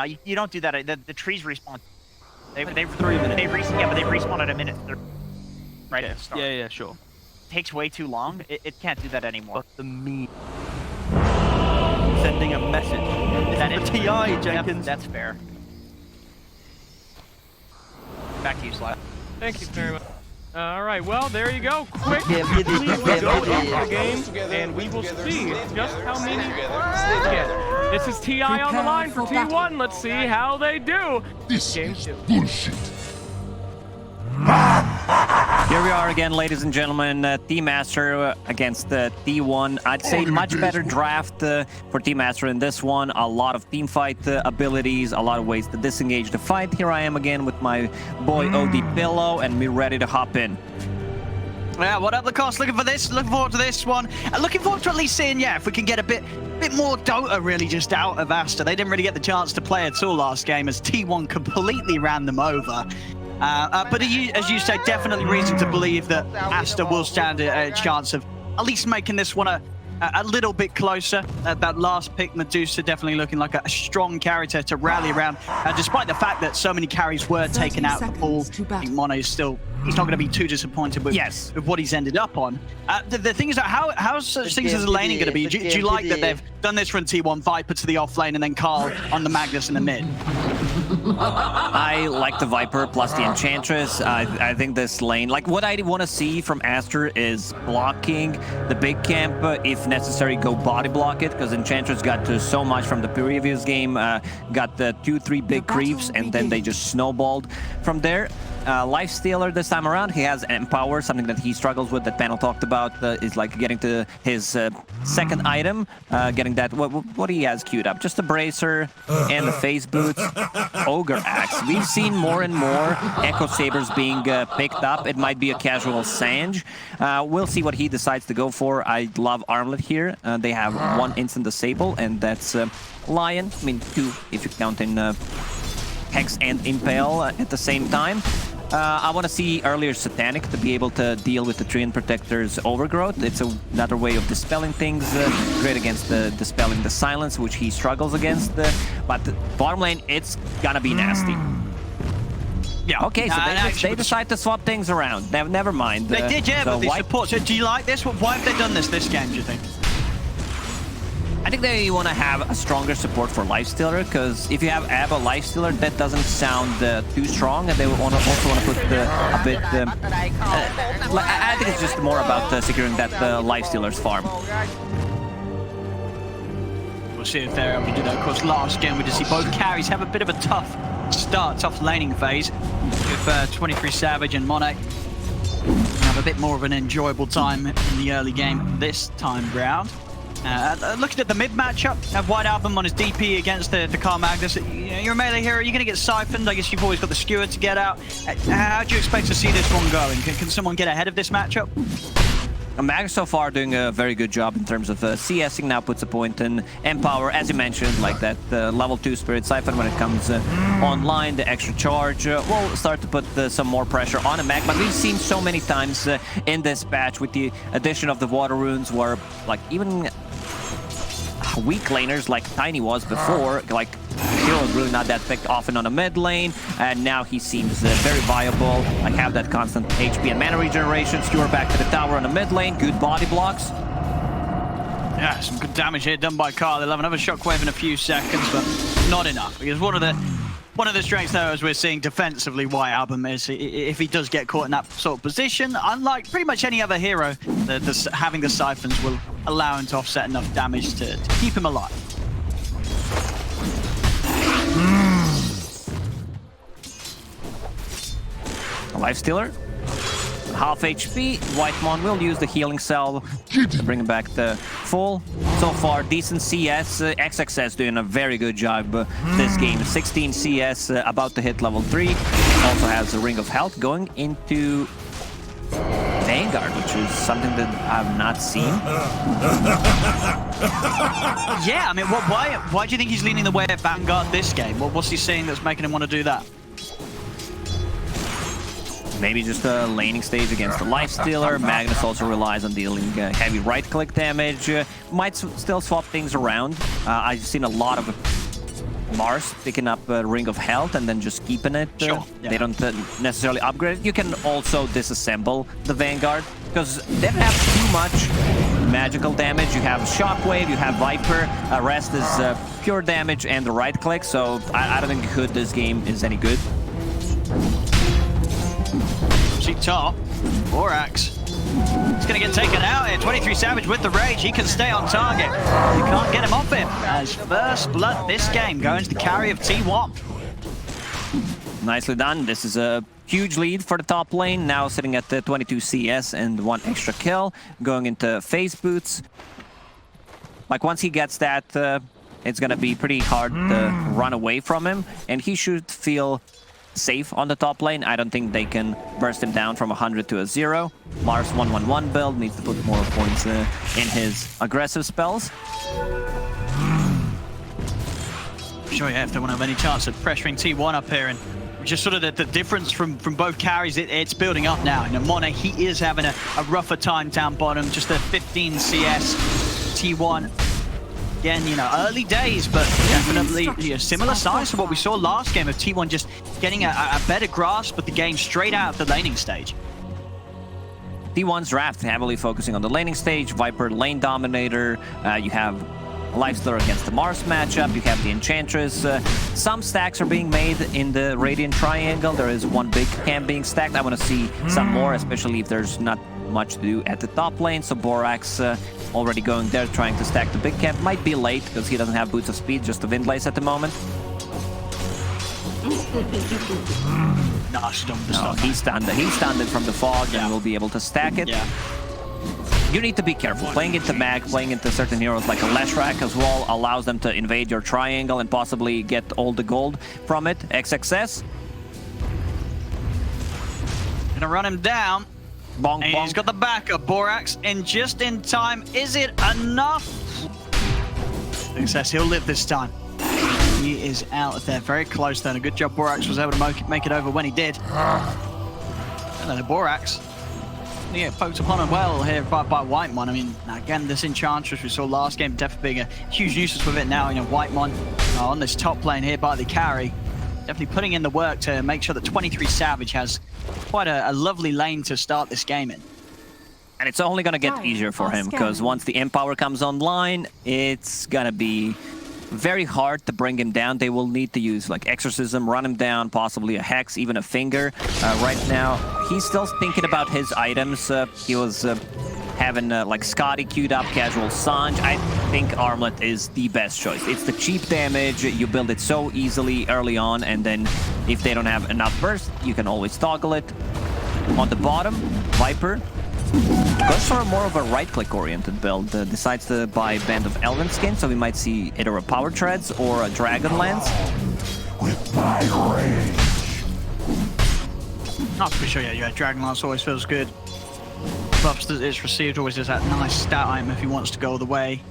You don't do that. The trees respawn. They've 3 minutes. yeah, but they respawn at a minute. Right at the start. Yeah, sure. Takes way too long. It can't do that anymore. But the meme. Sending a message. Is that it? TI, Jenkins. Yep, that's fair. Back to you, Sly. Thank you very much. All right, well, there you go. Quick, Yeah, we did. please Yeah, go we did. into the game, and we will see just how many get. This is TI on the line for T1. Let's see how they do. This Game is 2. bullshit. Here we are again, ladies and gentlemen. Team Aster against T1. I'd say much better draft for Team Aster in this one. A lot of team fight abilities, a lot of ways to disengage the fight. Here I am again with my boy OD Pillow, and we're ready to hop in. Yeah, what up, Lacoste? Looking forward to this one. Looking forward to at least seeing, yeah, if we can get a bit more Dota really just out of Aster. They didn't really get the chance to play at all last game as T1 completely ran them over. But as you said, definitely reason to believe that Aster will stand a chance of at least making this one a little bit closer. That last pick, Medusa, definitely looking like a strong character to rally around. Despite the fact that so many carries were taken out of the pool, I think Mono is still, he's not going to be too disappointed with, with what he's ended up on. The thing is, how's things as a laning going to be? Do you like that they've done this from T1, Viper to the off lane, and then Karl on the Magnus in the mid? I like the Viper plus the Enchantress. I think this lane, like what I want to see from Aster is blocking the big camp. If necessary, go body block it, because Enchantress got to so much from the previous game. Got the 2-3 big creeps, and then they just snowballed from there. Lifestealer this time around, he has Empower, something that he struggles with, that Panel talked about, is like getting to his second item, getting that, what he has queued up, just a Bracer and the Phase Boots, Ogre Axe. We've seen more and more Echo Sabers being picked up. It might be a casual Sange. We'll see what he decides to go for. I love Armlet here. They have one instant disable, and that's Lion. I mean, 2 if you count in Hex and Impale at the same time. I want to see earlier Satanic to be able to deal with the Treant Protector's overgrowth. It's another way of dispelling things, great against dispelling the silence, which he struggles against. But the bottom lane, it's gonna be nasty. Yeah, okay, so they decide to swap things around. Never mind. They did, yeah, but they support. So do you like this? Why have they done this game, do you think? I think they want to have a stronger support for Lifestealer, because if you have Abba Lifestealer, that doesn't sound too strong, and they also want to put a bit... I think it's just more about securing that Lifestealer's farm. We'll see if they're able to do that. Of course, last game we did see both carries have a bit of a tough start, tough laning phase, with 23 Savage and Monet have a bit more of an enjoyable time in the early game this time round. Looking at the mid matchup, have White Album on his DP against the Karl Magnus. You're a melee hero, you're going to get siphoned. I guess you've always got the skewer to get out. How do you expect to see this one going? Can someone get ahead of this matchup? Magnus so far doing a very good job in terms of CSing. Now puts a point in Empower, as you mentioned, like that level 2 Spirit Siphon when it comes online. The extra charge will start to put some more pressure on a Mag, but we've seen so many times in this patch with the addition of the Water Runes, where like even weak laners like Tiny was before, like Hero was really not that picked often on a mid lane, and now he seems very viable. Like have that constant HP and mana regeneration. Skewer back to the tower on the mid lane, good body blocks. Yeah, some good damage here done by Karl. They'll have another shockwave in a few seconds, but not enough, because one of the strengths though, as we're seeing defensively, White Album is if he does get caught in that sort of position, unlike pretty much any other hero, having the siphons will allow him to offset enough damage to keep him alive. Lifestealer, half HP. Whitemon will use the healing cell to bring him back to full. So far, decent CS. XXS doing a very good job this game. 16 CS, about to hit level 3. Also has a Ring of Health going into Vanguard, which is something that I've not seen. Yeah, I mean, why do you think he's leaning the way of Vanguard this game? What's he saying that's making him want to do that? Maybe just a laning stage against the Lifestealer. Magnus also relies on dealing heavy right-click damage. Might still swap things around. I've seen a lot of Mars picking up a Ring of Health and then just keeping it. Sure, yeah. They don't necessarily upgrade it. You can also disassemble the Vanguard because they don't have too much magical damage. You have Shockwave, you have Viper. Rest is pure damage and the right click, so I don't think Hood this game is any good. See top, Borax. He's going to get taken out here. 23 Savage with the Rage. He can stay on target. You can't get him off him. As first blood this game going to the carry of T1. Nicely done. This is a huge lead for the top lane. Now sitting at the 22 CS and 1 extra kill. Going into phase boots. Like once he gets that, it's going to be pretty hard to run away from him. And he should feel safe on the top lane. I don't think they can burst him down from 100 to a 0. Mars 1-1-1 build needs to put more points in his aggressive spells. Sure, yeah, if they want to have any chance of pressuring T1 up here, and just sort of the difference from both carries, it's building up now. And Mono, he is having a rougher time down bottom, just a 15 CS. T1 again, you know, early days, but definitely similar size to what we saw last game of T1 just getting a better grasp of the game straight out of the laning stage. T1's draft heavily focusing on the laning stage. Viper lane dominator. You have Lifestealer against the Mars matchup. You have the Enchantress. Some stacks are being made in the Radiant Triangle. There is one big camp being stacked. I want to see some more, especially if there's not much to do at the top lane. So Borax already going there, trying to stack the big camp. Might be late because he doesn't have Boots of Speed, just the Windlace at the moment. No, he stunned it from the fog and will be able to stack it. Yeah. You need to be careful. Playing into Mag, playing into certain heroes like a Leshrac as well allows them to invade your triangle and possibly get all the gold from it. XXS. Gonna run him down. Bonk, and bonk. he's got the backup. Borax in just in time. Is it enough? Success, he'll live this time. He is out there, very close then. A good job Borax was able to make it over when he did. And then the Borax. Yeah, poked upon him well here by Whitemon. I mean, again, this Enchantress we saw last game definitely being a huge nuisance with it now. You know, Whitemon on this top lane here by the carry. Definitely putting in the work to make sure that 23 Savage has quite a lovely lane to start this game in. And it's only going to get easier for him, because once the Empower comes online, it's going to be very hard to bring him down. They will need to use like Exorcism, run him down, possibly a Hex, even a Finger. Right now, he's still thinking about his items. He was having like Scotty queued up, casual Sanj. I think Armlet is the best choice. It's the cheap damage. You build it so easily early on, and then if they don't have enough burst, you can always toggle it. On the bottom, Viper goes for more of a right-click oriented build. Decides to buy Band of Elven Skin, so we might see either a Power Treads or a Dragon Lance. With my rage. Not for sure, yeah, Dragon Lance always feels good. Buffs that it's received always is that nice stat item if he wants to go all the way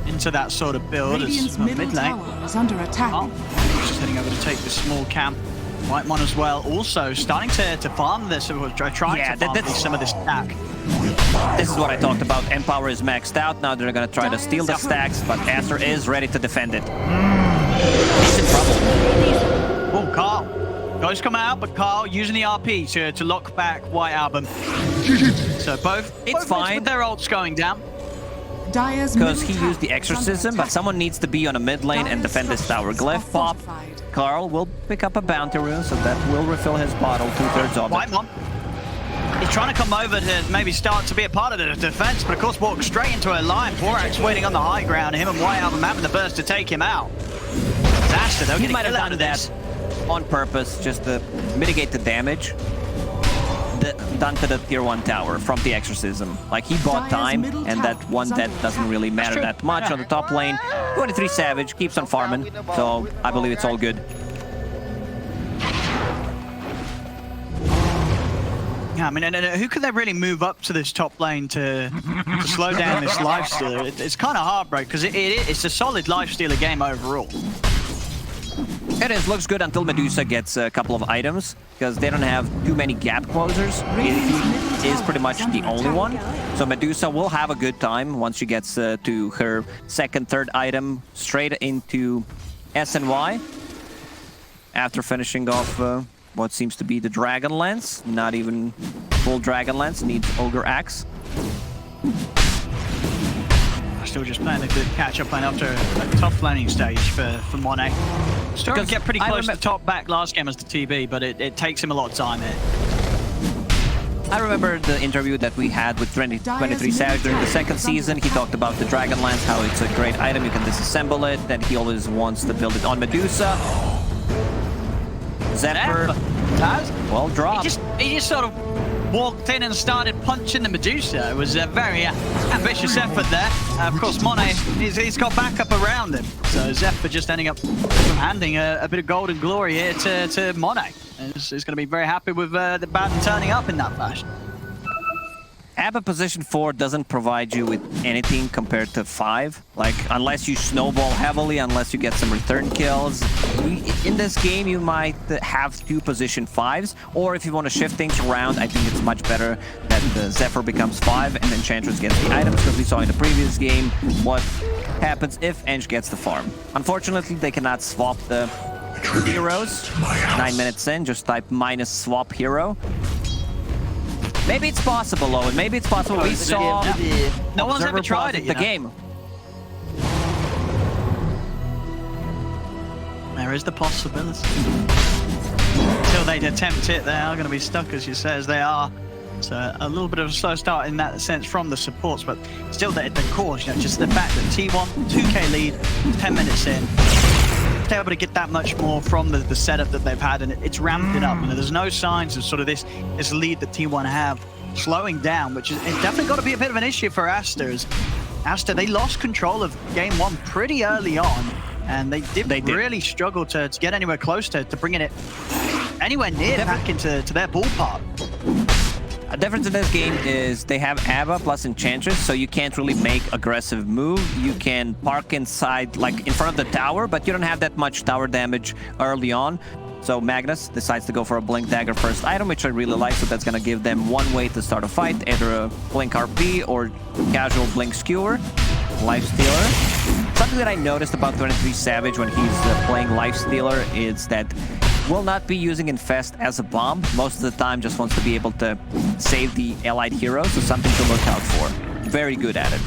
into that sort of build. Radiant's Mid middle lane. tower is under attack. Oh, he's just heading over to take the small camp. Whitemon as well, also starting to farm this, or trying to farm some of this stack. This is what I talked about. Empower is maxed out. Now they're gonna try to steal the stacks, but Aster is ready to defend it. He's in trouble. Oh, Karl. Ghost come out, but Karl using the RP to lock back White Album. So both fine with their ults going down. Because he used the Exorcism, but someone needs to be on a mid lane and defend this tower. Glyph pop. Karl will pick up a bounty rune, so that will refill his bottle, 2/3 of it. Whitemon. He's trying to come over to maybe start to be a part of the defense, but of course walks straight into a line. Borax waiting on the high ground, him and White Album having the burst to take him out. Aster, though, He might have done that on purpose, just to mitigate the damage done to the tier 1 tower from the Exorcism. Like, he bought time, and that one death doesn't really matter that much on the top lane. 23 Savage keeps on farming, so I believe it's all good. Yeah, I mean, and who could they really move up to this top lane to slow down this lifestealer? It's kind of hard, bro, because it's a solid lifestealer game overall. It is, looks good until Medusa gets a couple of items, because they don't have too many gap closers. He is pretty much the only one. So Medusa will have a good time once she gets to her second, third item, straight into S and Y. After finishing off what seems to be the Dragon Lance. Not even full Dragon Lance, needs Ogre Axe. Still just playing a good catch-up lane after a tough laning stage for Monet. Started to get pretty close to the top back last game as the TB, but it takes him a lot of time here. I remember the interview that we had with 23 Savage during the second season. He talked about the Dragon Lance, how it's a great item, you can disassemble it, that he always wants to build it on Medusa. Zephyr, well dropped. He just sort of walked in and started punching the Medusa. It was a very ambitious effort there. Of course, Monet, he's got backup around him. So Zephyr just ending up handing a bit of golden glory here to Monet. And he's going to be very happy with the Batten turning up in that fashion. Abba position 4 doesn't provide you with anything compared to 5. Like, unless you snowball heavily, unless you get some return kills. In this game, you might have 2 position 5s. Or if you want to shift things around, I think it's much better that the Zephyr becomes 5 and Enchantress gets the items, because we saw in the previous game what happens if Ench gets the farm. Unfortunately, they cannot swap the heroes. 9 minutes in, just type -swap hero. Maybe it's possible, Owen. Maybe it's possible. We saw no one's ever tried it. The game. There is the possibility. Until they attempt it, they are going to be stuck, as you say, as they are. So a little bit of a slow start in that sense from the supports, but still the core, you know, just the fact that T1, 2K lead, 10 minutes in. They're able to get that much more from the setup that they've had, and it's ramped it up. You know, there's no signs of sort of this lead that T1 have slowing down, which is definitely got to be a bit of an issue for Aster. Aster, they lost control of game 1 pretty early on, and they did really struggle to get anywhere close to bringing it anywhere near back into their ballpark. A difference in this game is they have Abba plus Enchantress, so you can't really make aggressive move. You can park inside, like in front of the tower, but you don't have that much tower damage early on. So Magnus decides to go for a Blink Dagger first item, which I really like, so that's gonna give them one way to start a fight, either a Blink RP or casual Blink Skewer. Lifestealer. Something that I noticed about 23 Savage when he's playing Lifestealer is that will not be using Infest as a bomb. Most of the time just wants to be able to save the allied heroes, so something to look out for. Very good at it.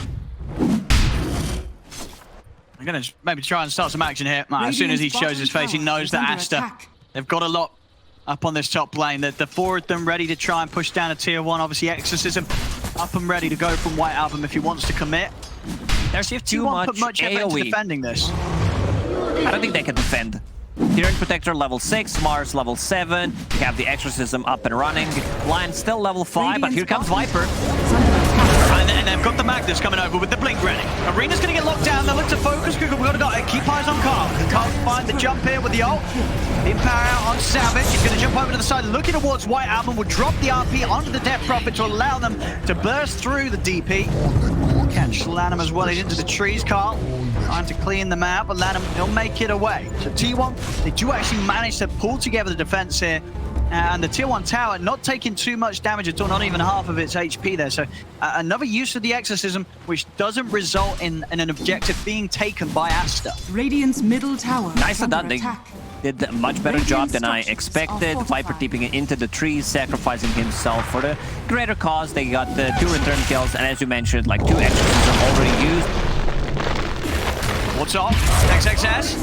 I'm going to maybe try and start some action here. As soon as he shows his face, he knows that Aster, they've got a lot up on this top lane. The 4 of them ready to try and push down a tier 1. Obviously, Exorcism up and ready to go from White Album if he wants to commit. There's too much effort AoE. into defending this. I don't think they can defend. Tyrant Protector level 6, Mars level 7. You have the Exorcism up and running. Lion still level 5, but here comes Viper. And they've got the Magnus coming over with the Blink ready. Arena's going to get locked down. They look to focus. We've got to keep eyes on Karl. Karl can find the jump here with the ult. In power out on Savage. He's going to jump over to the side, looking towards White Album. Will drop the RP onto the Death Prophet to allow them to burst through the DP. Catch Lanham as well. He's into the trees, Karl. Trying to clean them out, but Lanham, he'll make it away. So T1, they do actually manage to pull together the defense here. And the tier 1 tower not taking too much damage at all, not even half of its HP there. So another use of the Exorcism, which doesn't result in an objective being taken by Aster. Radiant's middle tower. Nicely done. They did a much better job than I expected. Viper keeping it into the trees, sacrificing himself for the greater cause. They got the 2 return kills, and as you mentioned, like 2 Exorcism already used. What's off? XXS.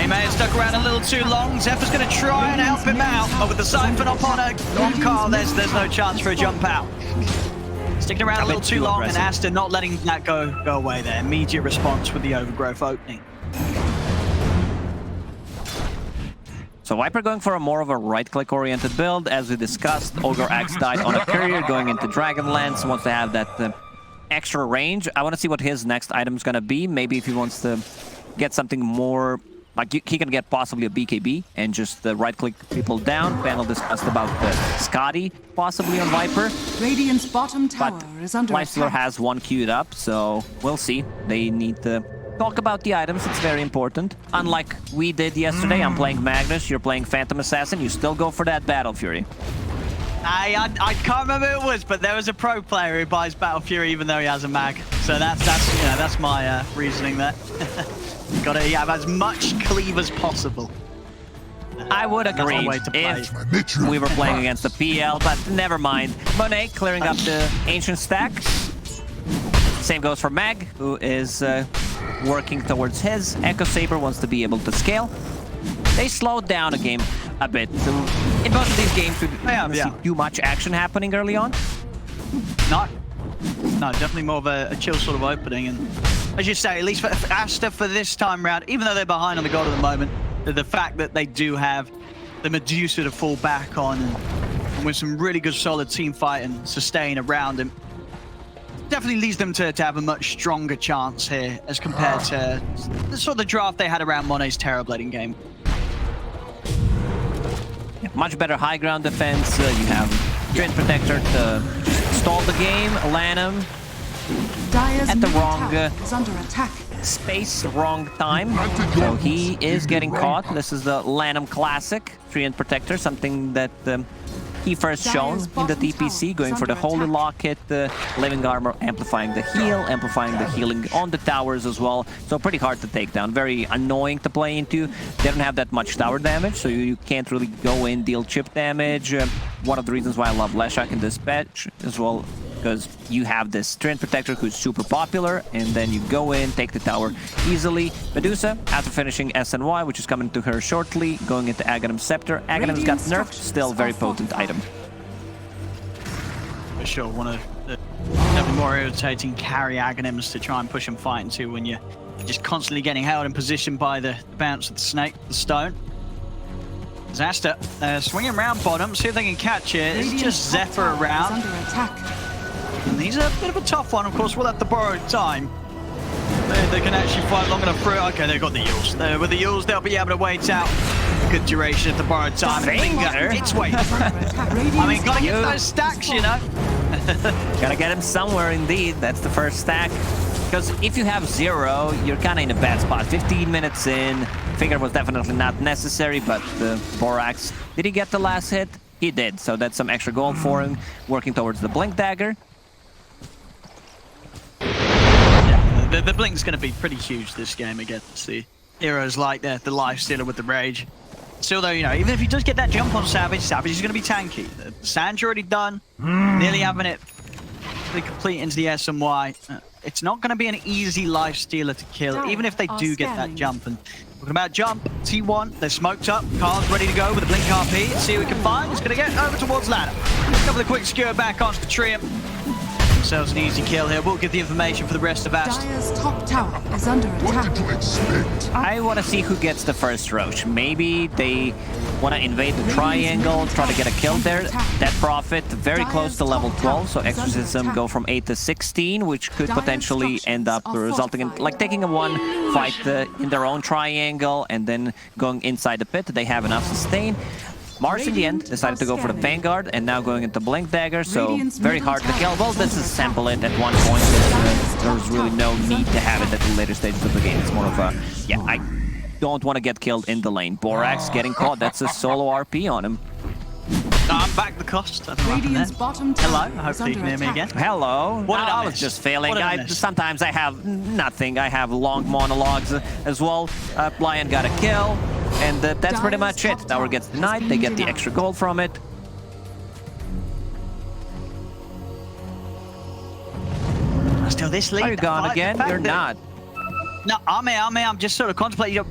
He may have stuck around a little too long. Zephyr's going to try and help him out. But with the Siphon up on Karl, there's no chance for a jump out. Sticking around a little too long, and Aster not letting that go away there. Immediate response with the Overgrowth opening. So Viper going for a more of a right-click oriented build. As we discussed, Ogre Axe died on a courier, going into Dragonlance, wants to have that extra range. I want to see what his next item is going to be. Maybe if he wants to get something more, like he can get possibly a BKB and just right-click people down. Panel discussed about the Scotty possibly on Viper. Radiant's bottom tower is under Lifestealer has one queued up, so we'll see. They need to talk about the items. It's very important. Unlike we did yesterday, I'm playing Magnus, you're playing Phantom Assassin, you still go for that Battle Fury. I can't remember who it was, but there was a pro player who buys Battle Fury even though he has a mag. So that's my reasoning there. got to have as much cleave as possible. I would agree the way to play. if we were playing against the PL, but never mind. Monet clearing up the ancient stack. Same goes for Mag, who is working towards his. Echo Saber wants to be able to scale. They slowed down a game a bit. So in both of these games, we didn't see too much action happening early on. No, definitely more of a chill sort of opening. And as you say, at least for Aster for this time round, even though they're behind on the goal at the moment, the fact that they do have the Medusa to fall back on and with some really good solid team fight and sustain around him, definitely leads them to have a much stronger chance here as compared to the sort of the draft they had around Monet's Terrorblading game. Much better high ground defense. You have Strength Protector to stall the game. Lanham Dire's at the middle wrong tower is under attack. space, wrong time. So he is getting caught. This is the Lanham Classic, Treant Protector, something that he first shown in the DPC, going for the Holy Locket, Living Armor, amplifying the heal, amplifying the healing on the towers as well. So pretty hard to take down, very annoying to play into. They don't have that much tower damage, so you can't really go in, deal chip damage. One of the reasons why I love Leshak in this patch as well, because you have this Treant Protector who's super popular, and then you go in, take the tower easily. Medusa, after finishing SNY, which is coming to her shortly, going into Aghanim's Scepter. Aghanim's got nerfed, still very potent item. For sure, one of the definitely more irritating carry Aghanims to try and push and fight into when you're just constantly getting held in position by the bounce of the snake, the stone. Aster swinging around bottom, see if they can catch it. It's just Zephyr around. Under attack. And these are a bit of a tough one. Of course, we'll have to borrow time. They can actually fight long enough through. Okay, they've got the Yules. With the Yules, they'll be able to wait out good duration at the borrowed time. It's waiting through. I mean, gotta get those stacks, you know. Gotta get him somewhere, indeed. That's the first stack. Because if you have 0, you're kind of in a bad spot. 15 minutes in. Figure was definitely not necessary, but Borax, did he get the last hit? He did, so that's some extra gold for him. Working towards the Blink Dagger. Yeah, the Blink's going to be pretty huge this game against the heroes like the Lifestealer with the Rage. Still though, you know, even if he does get that jump on Savage, Savage is going to be tanky. The Sand's already done, nearly having it complete into the SMY. It's not going to be an easy Lifestealer to kill, even if they do get that jump. And talking about jump, T1, they're smoked up. Karl's ready to go with a Blink RP. Let's see what we can find. He's going to get over towards ladder. Couple of quick skewer back onto the Triumph. Themselves an easy kill here. We'll give the information for the rest of us. Dire's top tower is under attack. What did you expect? I want to see who gets the first Roach. Maybe they want to invade the triangle, try to get a kill there. That Prophet very close to level 12, so Exorcism go from 8 to 16, which could potentially end up resulting in like taking a one fight in their own triangle and then going inside the pit. They have enough sustain. Mars in the end decided to go for the Vanguard and now going into Blink Dagger, so very hard to kill. Well, this is sample it at one point. There's really no need to have it at the later stages of the game. It's more of a, yeah, I don't want to get killed in the lane. Borax getting caught, that's a solo RP on him. I'm back the cost. Radiant's bottom tower. Hello, hopefully you can hear me again. Hello. What did I was miss? just failing. What did I miss? Sometimes I have nothing. I have long monologues as well. Lion got a kill, and that's pretty much it. Tower gets denied. They get the extra gold from it. Still this lead. Are you gone again? You're not. No, I'm here. I'm just sort of contemplating. You know,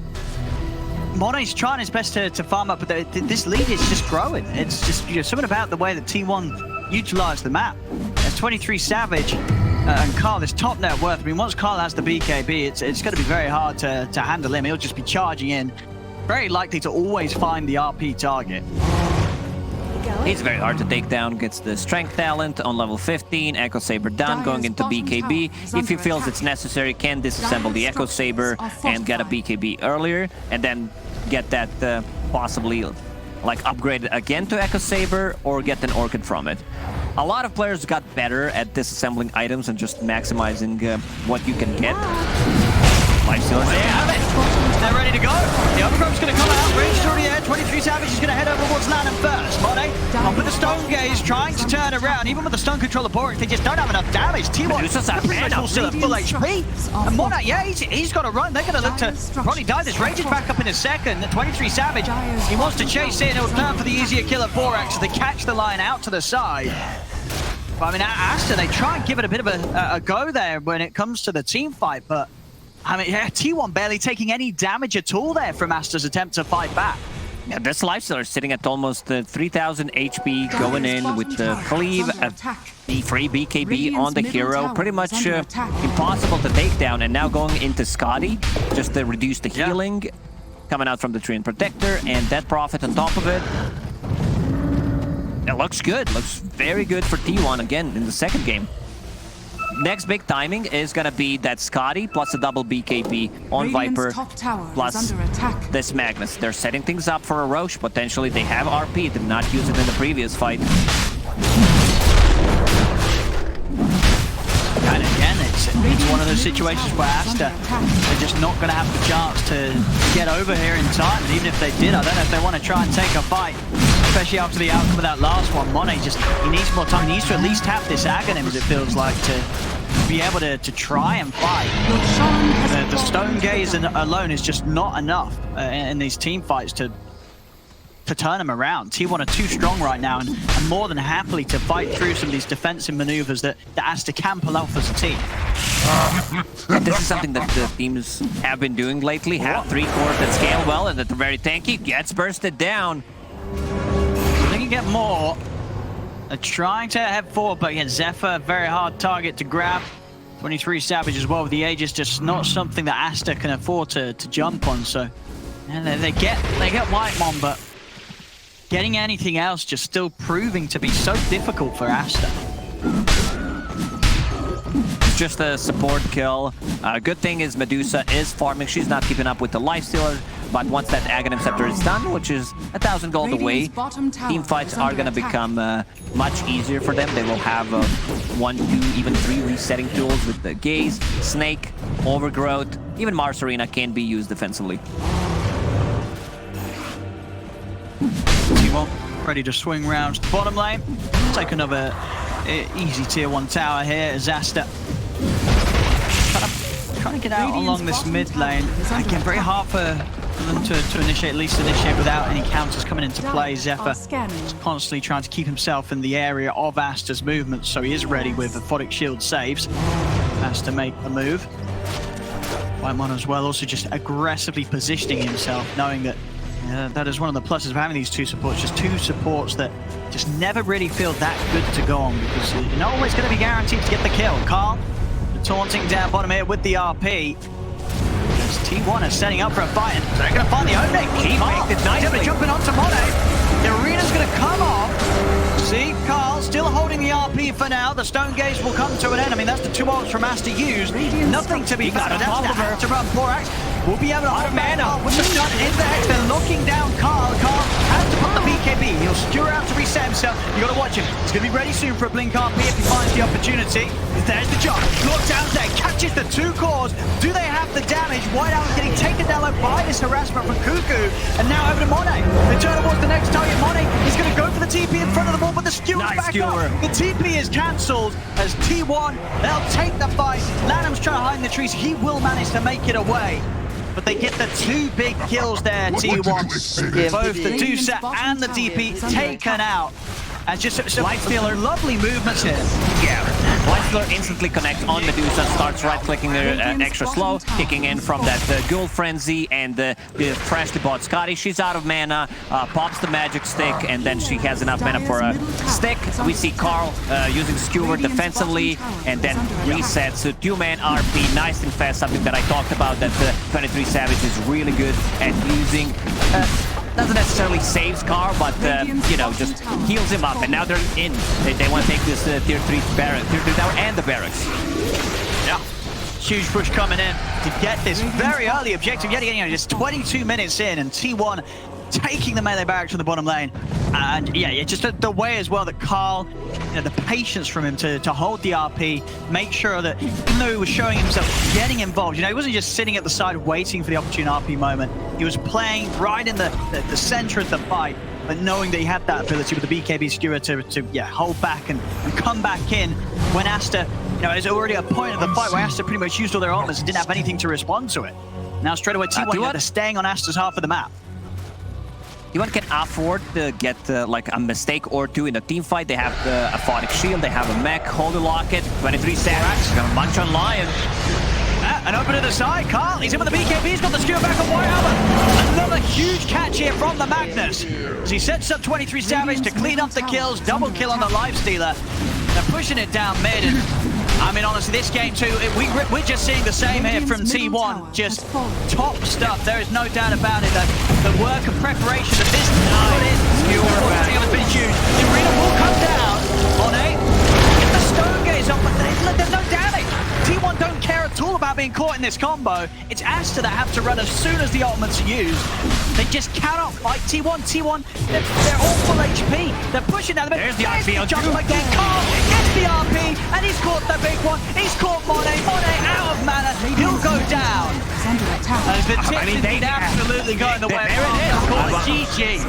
Monet's trying his best to farm up, but this lead is just growing. It's just, you know, something about the way that T1 utilized the map. There's 23 Savage and Karl, this top net worth. I mean, once Karl has the BKB, it's going to be very hard to handle him. He'll just be charging in, very likely to always find the RP target. He's very hard to take down. Gets the Strength Talent on level 15. Echo Saber done, going into BKB. If he feels it's necessary, can disassemble the Echo Saber and get a BKB earlier, and then get that possibly like upgraded again to Echo Saber or get an Orchid from it. A lot of players got better at disassembling items and just maximizing what you can get. Lifestealers, They have it. They're ready to go. The Overgrowth's going to come out. Range already there. 23 Savage is going to head over towards Lanham first. Monet up with the Stone Gaze. is trying to turn around. Even with the stun control of Borax, they just don't have enough damage. T1 Medusa's out of pretty much mana. all still at full HP. And Monarch, yeah, he's got to run. They're going to look to probably die. This Rage is back up in a second. The 23 Savage, he wants to chase in. He'll turn for the easier kill of Borax as they catch the line out to the side. But I mean, Aster, they try and give it a bit of a go there when it comes to the team fight. But I mean, yeah, T1 barely taking any damage at all there from Aster's attempt to fight back. Yeah, this lifestealer is sitting at almost 3,000 HP going in with the cleave, the free BKB on the hero. Pretty much impossible to take down. And now going into Scotty, just to reduce the healing. Coming out from the Treant Protector and that Prophet on top of it. It looks good. Looks very good for T1 again in the second game. Next big timing is going to be that Scotty plus a double BKB on Viper plus this Magnus. They're setting things up for a Roche. Potentially they have RP. Did not use it in the previous fight. And again, it's one of those situations where Aster, they're just not going to have the chance to get over here in time. And even if they did, I don't know if they want to try and take a fight. Especially after the outcome of that last one. Monet just, he needs more time. He needs to at least have this Aghanim, as it feels like, to be able to try and fight. The Stone Gaze alone is just not enough in these team fights to turn them around. T1 are too strong right now and more than happily to fight through some of these defensive maneuvers that Aster can pull off as a team. This is something that the teams have been doing lately. Have 3 cores that scale well and that are very tanky. Gets bursted down. They can get more. They're trying to head forward, but again, Zephyr, very hard target to grab. 23 Savage as well with the Aegis, just not something that Aster can afford to jump on. So, and they get Whitemon, but getting anything else just still proving to be so difficult for Aster. Just a support kill. Good thing is Medusa is farming. She's not keeping up with the lifestealer, but once that Aghanim Scepter is done, which is 1,000 gold away, team fights are going to become much easier for them. They will have 1, 2, even 3 resetting tools with the Gaze, Snake, Overgrowth. Even Mars Arena can be used defensively. T1 ready to swing round to the bottom lane. Take another easy tier 1 tower here as Aster trying to get out along this mid lane. Again, very hard for them to initiate, at least initiate without any counters coming into play. Zephyr is constantly trying to keep himself in the area of Aster's movement, so he is ready with Aphotic Shield saves. Has to make the move. Whitemon as well, also just aggressively positioning himself, knowing that that is one of the pluses of having these 2 supports. Just 2 supports that just never really feel that good to go on, because you're not always going to be guaranteed to get the kill. Karl, taunting down bottom here with the RP. As T1 is setting up for a fight, and they're going to find the opening. He's jumping onto Monet. The arena's going to come off. See, Karl still holding the RP for now. The Stone Gaze will come to an end. I mean, that's the 2 ults from Aster used. Nothing to be found. That's to run Borax. We'll be able to hold mana with the stun in the hex. They're looking down Karl. Karl has to put the BKB. He'll skewer out to reset himself. You got to watch him. He's going to be ready soon for a blink RP if he finds the opportunity. There's the jump. Lockdown's there. Catches the 2 cores. Do they have the damage? Whiteout is getting taken down by this harassment from Cuckoo. And now over to Monet. They turn towards the next target. Monet is going to go for the TP in front of the ball, but the skewer's back up. The TP is cancelled as T1, they'll take the fight. Lanham's trying to hide in the trees. He will manage to make it away. But they get the 2 big kills there, T1. Both the Dusa and the DP taken out. And just Lightstealer, lovely movements here. Yeah, Lightstealer instantly connects on Medusa, starts right-clicking her extra slow, kicking in from that Ghoul Frenzy, and the freshly bought Scotty. She's out of mana, pops the magic stick, and then she has enough mana for a stick. We see Karl using Skewer defensively, and then resets. So 2-man RP, nice and fast, something that I talked about, that 23 Savage is really good at using. Doesn't necessarily saves Karl, but you know, just heals him up. And now they're in. They want to take this tier 3 tower and the barracks. Yeah, huge push coming in to get this very early objective. Yet again, you know, just 22 minutes in, and T1 taking the melee barracks from the bottom lane. And yeah, just the way as well that Karl, you know, the patience from him to hold the RP, make sure that even though he was showing himself getting involved, you know, he wasn't just sitting at the side waiting for the opportune RP moment. He was playing right in the center of the fight, but knowing that he had that ability with the BKB skewer to hold back and come back in when Aster, is already a point of the fight where Aster pretty much used all their armors and didn't have anything to respond to it. Now straight away, T1, they're staying on Aster's half of the map. T1 can afford to get like a mistake or two in a team fight. They have the Aphonic Shield, they have a mech, Holy Locket, 23 Savage, got a bunch on Lion. And open to the side, Karl, he's in with the BKB, he's got the skewer back on White Armor. Another huge catch here from the Magnus. As he sets up 23 Savage to clean up the kills, double kill on the Lifestealer. They're pushing it down mid, and I mean, honestly, this game too, we're just seeing the same here from T1. Just top stuff, there is no doubt about it. The work and preparation that this team put in, has been huge. The arena will come down on A. Get the stone gaze off, but there's no damage. T1 don't care at all about being caught in this combo. It's Aster that have to run as soon as the ultimates are used. They just cannot fight T1. They're all full HP. They're pushing down the mid. There's the RP on jump again. Karl gets the RP, and he's caught the big one. He's caught Monet. Monet out of mana. He'll go down. Is under attack. As the tips absolutely going the way. There it is. Call it GG.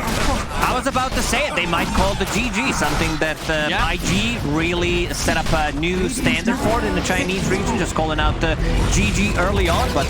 I was about to say it. They might call the GG, something that IG really set up a new standard for it in the Chinese region, just calling out the GG early on, but